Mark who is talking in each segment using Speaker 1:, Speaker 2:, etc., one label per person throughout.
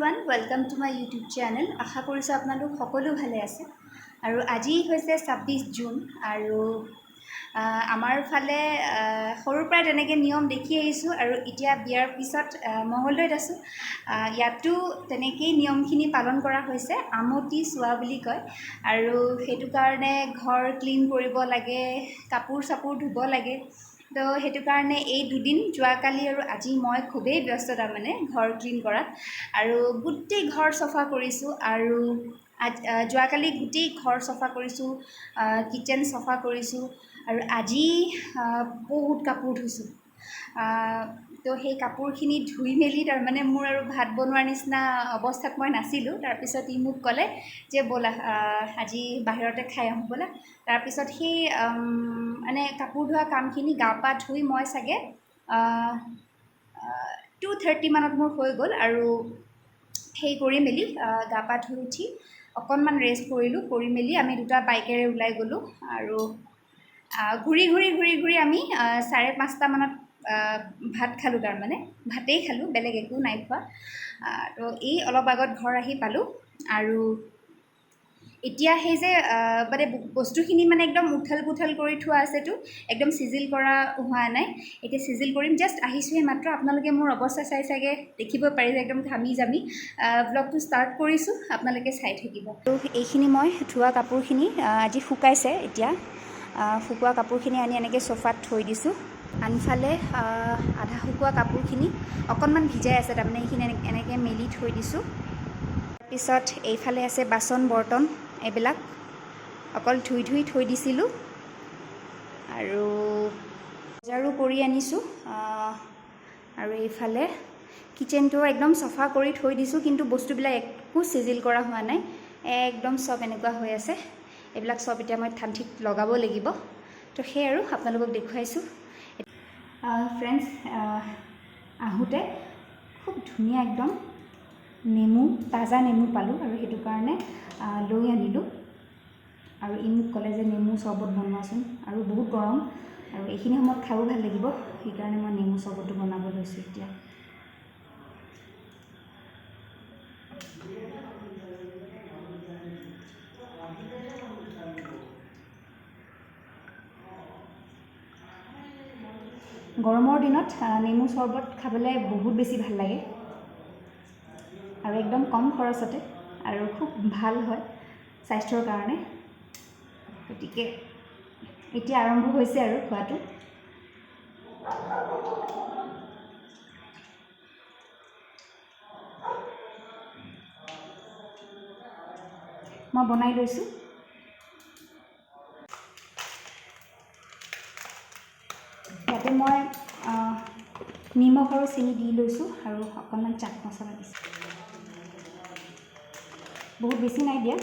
Speaker 1: Everyone welcome to my YouTube channel. আশা কৰিছোঁ আপোনালোক সকলো ভালে আছে। আৰু আজি হৈছে 26 জুন আৰু আমাৰ ফালে সৰুৰ পৰাই তেনেকৈ নিয়ম দেখি আহিছোঁ আৰু এতিয়া বিয়াৰ পিছত মঙলদৈত আছোঁ। ইয়াতো তেনেকেই নিয়মখিনি পালন কৰা হৈছে। আমতি চোৱা বুলি কয় আৰু সেইটো কাৰণে ঘৰ ক্লিন কৰিব লাগে, কাপোৰ চাপোৰ ধুব লাগে। তো সেইটো কাৰণে এই দুদিন যোৱাকালি আৰু আজি মই খুবেই ব্যস্ত তাৰমানে ঘৰ ক্লিন কৰাত আৰু গোটেই ঘৰ চফা কৰিছোঁ। আৰু যোৱাকালি গোটেই ঘৰ চফা কৰিছোঁ, কিটচেন চফা কৰিছোঁ আৰু আজি বহুত কাপোৰ ধুইছোঁ। তো সেই কাপোৰখিনি ধুই মেলি তাৰমানে মোৰ আৰু ভাত বনোৱাৰ নিচিনা অৱস্থাত মই নাছিলোঁ। তাৰপিছত ই মোক ক'লে যে ব'লা আজি বাহিৰতে খাই আহোঁ ব'লা। তাৰপিছত সেই মানে কাপোৰ ধোৱা কামখিনি গা পা ধুই মই চাগে 2:30 মানত মোৰ হৈ গ'ল আৰু সেই কৰি মেলি গা পা ধুই উঠি অকণমান ৰেষ্ট কৰিলোঁ। কৰি মেলি আমি দুটা বাইকেৰে ওলাই গ'লোঁ আৰু ঘূৰি আমি 5:30 মানত ভাত খালোঁ। তাৰমানে ভাতেই খালোঁ, বেলেগ একো নাই খোৱা। তো এই অলপ আগত ঘৰ আহি পালোঁ আৰু এতিয়া সেই যে মানে বস্তুখিনি মানে একদম উঠল পুথল কৰি থোৱা আছেতো, একদম চিজিল কৰা হোৱা নাই। এতিয়া চিজিল কৰিম, জাষ্ট আহিছোঁহে মাত্ৰ। আপোনালোকে মোৰ অৱস্থা চাই চাগে দেখিব পাৰিছে, একদম ঘামি জামি ব্লগটো ষ্টাৰ্ট কৰিছোঁ, আপোনালোকে চাই থাকিব। তো এইখিনি মই ধোৱা কাপোৰখিনি আজি শুকাইছে। এতিয়া শুকোৱা কাপোৰখিনি আনি এনেকৈ চোফাত থৈ দিছোঁ। আনফালে আধা শুকোৱা কাপোৰখিনি অকণমান ভিজাই আছে, তাৰমানে এইখিনি এনেকৈ মেলি থৈ দিছোঁ। তাৰপিছত এইফালে আছে বাচন বৰ্তন, এইবিলাক অকল ধুই থৈ দিছিলোঁ আৰু বজাৰো কৰি আনিছোঁ। আৰু এইফালে কিটচেনটো একদম চফা কৰি থৈ দিছোঁ, কিন্তু বস্তুবিলাক একো চিজিল কৰা হোৱা নাই, একদম চব এনেকুৱা হৈ আছে। এইবিলাক চব এতিয়া মই ঠাণ্ঠিত লগাব লাগিব। তো সেই আৰু আপোনালোকক দেখুৱাইছোঁ। ফ্ৰেণ্ডছ, আহোঁতে খুব ধুনীয়া একদম নেমু, তাজা নেমু পালোঁ আৰু সেইটো কাৰণে লৈ আনিলোঁ। আৰু ই মোক ক'লে যে নেমু চৰ্বত বনোৱাচোন, আৰু বহুত গৰম আৰু এইখিনি সময়ত খায়ো ভাল লাগিব, সেইকাৰণে মই নেমু চৰ্বতটো বনাব লৈছোঁ এতিয়া। গৰমৰ দিনত নেমু চৰ্বত খাবলৈ বহুত বেছি ভাল লাগে আৰু একদম কম খৰচতে আৰু খুব ভাল হয় স্বাস্থ্যৰ কাৰণে। গতিকে এতিয়া আৰম্ভ হৈছে আৰু খোৱাটো। মই বনাই লৈছোঁ। ইয়াতে মই নিমখ আৰু চেনি দি লৈছোঁ আৰু অকণমান চাট মছলা দিছোঁ। বহুত বেছি নাই দিয়া।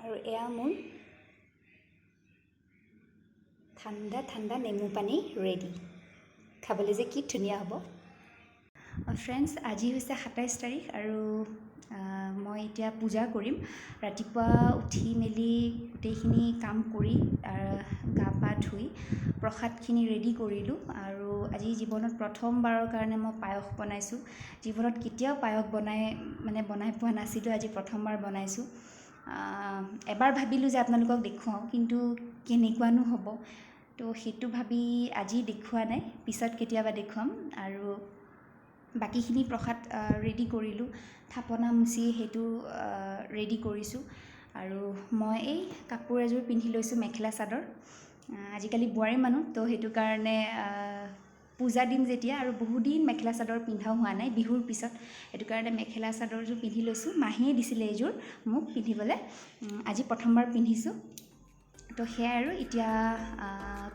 Speaker 1: আৰু এয়া মোৰ ঠাণ্ডা ঠাণ্ডা নেমু পানী ৰেডি। খাবলৈ যে কি ধুনীয়া হ'ব। ফ্ৰেণ্ডছ, আজি হৈছে 27 তাৰিখ আৰু মই এতিয়া পূজা কৰিম। ৰাতিপুৱা উঠি মেলি গোটেইখিনি কাম কৰি গা পা ধুই প্ৰসাদখিনি ৰেডি কৰিলোঁ। আৰু আজি জীৱনত প্ৰথমবাৰৰ কাৰণে মই পায়স বনাইছোঁ। জীৱনত কেতিয়াও পায়স বনাই পোৱা নাছিলোঁ, আজি প্ৰথমবাৰ বনাইছোঁ। এবাৰ ভাবিলোঁ যে আপোনালোকক দেখুৱাওঁ, কিন্তু কেনেকুৱানো হ'ব, তো সেইটো ভাবি আজি দেখুওৱা নাই, পিছত কেতিয়াবা দেখুৱাম। আৰু বাকীখিনি প্ৰসাদ ৰেডি কৰিলোঁ, থাপনা মুচি সেইটো ৰেডি কৰিছোঁ। আৰু মই এই কাপোৰ এযোৰ পিন্ধি লৈছোঁ, মেখেলা চাদৰ। আজিকালি বোৱাৰী মানুহ, তো সেইটো কাৰণে পূজা দিম যেতিয়া, আৰু বহুদিন মেখেলা চাদৰ পিন্ধাও হোৱা নাই বিহুৰ পিছত, সেইটো কাৰণে মেখেলা চাদৰযোৰ পিন্ধি লৈছোঁ। মাহীয়ে দিছিলে এইযোৰ মোক পিন্ধিবলৈ, আজি প্ৰথমবাৰ পিন্ধিছোঁ। তো সেয়াই আৰু এতিয়া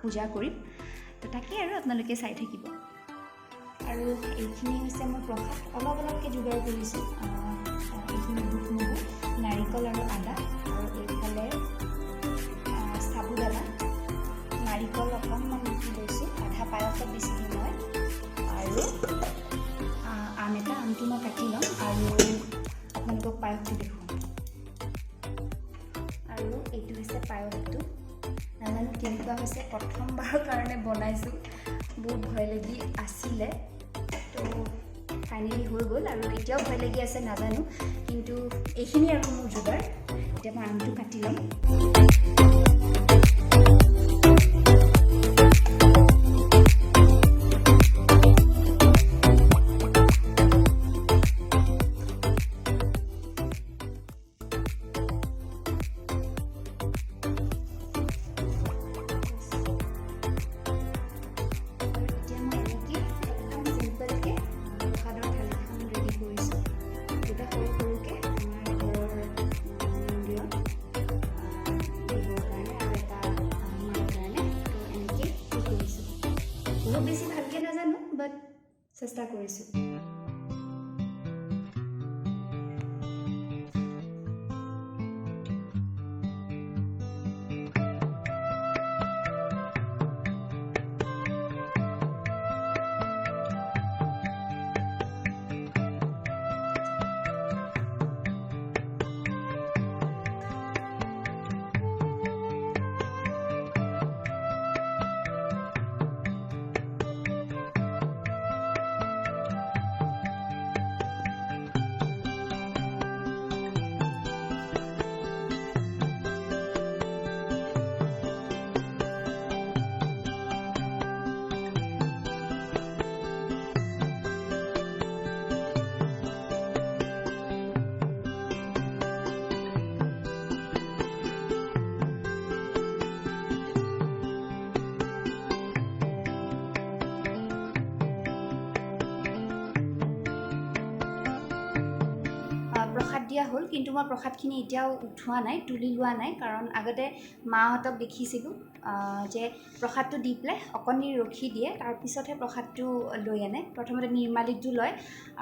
Speaker 1: পূজা কৰিম। তো তাকেই আৰু আপোনালোকে চাই থাকিব। আৰু এইখিনি হৈছে মোৰ প্ৰসাদ, অলপ অলপকৈ যোগাৰ কৰিছোঁ। এইখিনি বুট মগু, নাৰিকল আৰু আদা, আৰু এইফালে সাবুদানা, নাৰিকল অকণমান ৰুকি লৈছোঁ, আধা পায়সত দিছিলোঁ মই। আৰু আমটো মই কাটি ল'ম আৰু আপোনালোকক পায়সটো দেখুৱাম। আৰু এইটো হৈছে পায়সটো, নাজানো কেনেকুৱা হৈছে, প্ৰথমবাৰৰ কাৰণে বনাইছোঁ, বহুত ভয় লাগি আছিলে, তো ফাইনেলি হৈ গ'ল। আৰু এতিয়াও ভয় লাগি আছে নাজানো, কিন্তু এইখিনি আৰু মোৰ যোগাৰ। এতিয়া মই আমটো কাটি ল'ম। বহুত বেছি ভালকৈ নাজানো, বাট চেষ্টা কৰিছোঁ। প্ৰসাদ দিয়া হ'ল, কিন্তু মই প্ৰসাদখিনি এতিয়াও উঠোৱা নাই, তুলি লোৱা নাই, কাৰণ আগতে মাহঁতক দেখিছিলোঁ যে প্ৰসাদটো দি পেলাই অকণি ৰখি দিয়ে, তাৰপিছতহে প্ৰসাদটো লৈ আনে। প্ৰথমতে নিৰ্মালিতটো লয়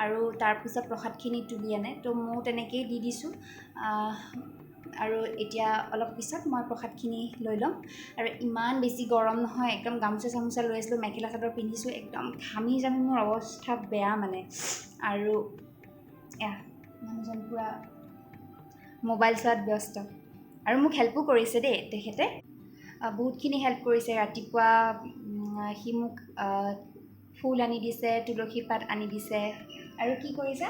Speaker 1: আৰু তাৰপিছত প্ৰসাদখিনি তুলি আনে, তো ময়ো তেনেকৈয়ে দি দিছোঁ। আৰু এতিয়া অলপ পিছত মই প্ৰসাদখিনি লৈ ল'ম। আৰু ইমান বেছি গৰম নহয়, একদম গামোচা চামোচা লৈ আছিলোঁ, মেখেলা চাদৰ পিন্ধিছোঁ, একদম ঘামি জামি মোৰ অৱস্থা বেয়া মানে। আৰু মানুহজন পূৰা মোবাইল চোৱাত ব্যস্ত। আৰু মোক হেল্পো কৰিছে দেই তেখেতে, বহুতখিনি হেল্প কৰিছে। ৰাতিপুৱা সি মোক ফুল আনি দিছে, তুলসী পাত আনি দিছে। আৰু কি কৰিছে?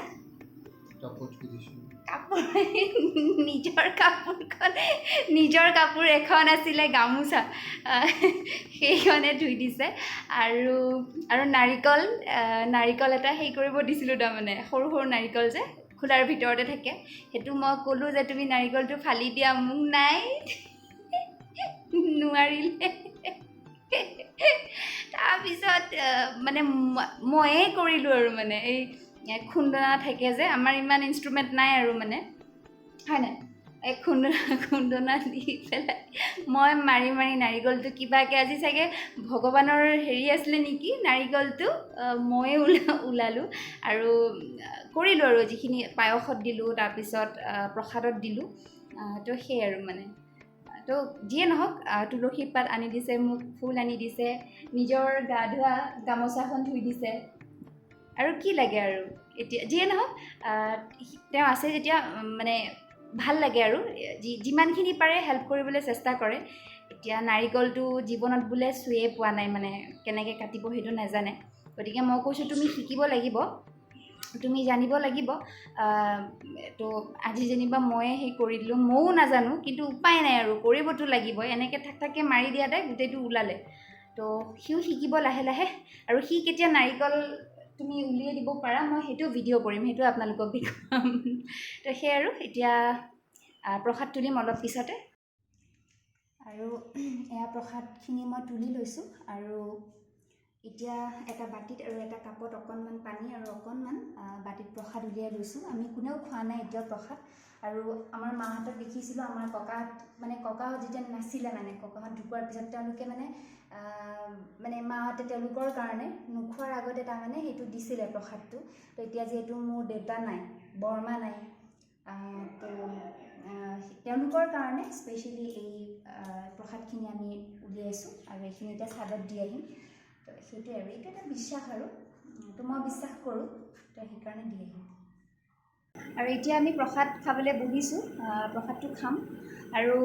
Speaker 1: কাপোৰ নিজৰ কাপোৰ এখন আছিলে গামোচা, সেইখনে ধুই দিছে। আৰু নাৰিকল এটা হেৰি কৰিব দিছিলোঁ, তাৰমানে সৰু সৰু নাৰিকল যে খোলাৰ ভিতৰতে থাকে, সেইটো মই ক'লোঁ যে তুমি নাৰিকলটো ফালি দিয়া, মোক নাই নোৱাৰিলে। তাৰপিছত মানে ময়ে কৰিলোঁ আৰু, মানে এই খুন্দনা থাকে যে, আমাৰ ইমান ইনষ্ট্ৰুমেণ্ট নাই আৰু, মানে হয় নাই, এই খুন্দনা দি পেলাই মই মাৰি নাৰিকলটো কিবাকৈ, আজি চাগে ভগৱানৰ হেৰি আছিলে নেকি, নাৰিকলটো ময়ে ওলালোঁ আৰু কৰিলোঁ। আৰু যিখিনি পায়সত দিলোঁ, তাৰপিছত প্ৰসাদত দিলোঁ, তো সেই আৰু মানে। তো যিয়ে নহওক, তুলসী পাত আনি দিছে মোক, ফুল আনি দিছে, নিজৰ গা ধোৱা গামোচাখন ধুই দিছে, আৰু কি লাগে আৰু। এতিয়া যিয়ে নহওক, তেওঁ আছে যেতিয়া মানে ভাল লাগে আৰু, যিমানখিনি পাৰে হেল্প কৰিবলৈ চেষ্টা কৰে। এতিয়া নাৰিকলটো জীৱনত বোলে চুয়ে পোৱা নাই, মানে কেনেকৈ কাটিব সেইটো নাজানে, গতিকে মই কৈছোঁ তুমি শিকিব লাগিব, তুমি জানিব লাগিব। তো আজি যেনিবা ময়ে সেই কৰি দিলোঁ, ময়ো নাজানো, কিন্তু উপায় নাই আৰু, কৰিবতো লাগিবই। এনেকৈ থাককে মাৰি দিয়াতে গোটেইটো ওলালে। তো সিও শিকিব লাহে লাহে। আৰু সি কেতিয়া নাৰিকল তুমি উলিয়াই দিব পাৰা, মই সেইটো ভিডিঅ' কৰিম, সেইটো আপোনালোকক দেখুৱাম। তো সেই আৰু এতিয়া প্ৰসাদ তুলিম অলপ পিছতে। আৰু এয়া প্ৰসাদখিনি মই তুলি লৈছোঁ। আৰু এতিয়া এটা বাতিত আৰু এটা কাপত অকণমান পানী আৰু অকণমান বাতিত প্ৰসাদ উলিয়াই লৈছোঁ। আমি কোনেও খোৱা নাই এতিয়াও প্ৰসাদ। আৰু আমাৰ মাহঁতক দেখিছিলোঁ, আমাৰ ককাহঁত যেতিয়া নাছিলে, মানে ককাহঁত ঢুকোৱাৰ পিছত তেওঁলোকে মানে মাহঁতে তেওঁলোকৰ কাৰণে নোখোৱাৰ আগতে তাৰমানে সেইটো দিছিলে প্ৰসাদটো। তো এতিয়া যিহেতু মোৰ দেউতা নাই, বৰমা নাই, তো তেওঁলোকৰ কাৰণে স্পেচিয়েলি এই প্ৰসাদখিনি আমি উলিয়াইছোঁ। আৰু এইখিনি এতিয়া চাদত দি আহিম। তো সেইটোৱে আৰু, এইটো এটা বিশ্বাস আৰু, তো মই বিশ্বাস কৰোঁ, তো সেইকাৰণে দি আহিম। আৰু এতিয়া আমি প্ৰসাদ খাবলৈ বহিছোঁ, প্ৰসাদটো খাম। আৰু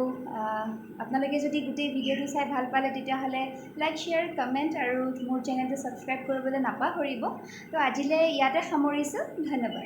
Speaker 1: আপোনালোকে আপোনালোকে যদি গোটেই ভিডিঅ'টো চাই ভাল পালে তেতিয়াহ'লে লাইক শ্বেয়াৰ কমেণ্ট আৰু মোৰ চেনেলটো ছাবস্ক্ৰাইব কৰিবলৈ নাপাহৰিব। তো আজিলৈ ইয়াতে সামৰিছোঁ, ধন্যবাদ।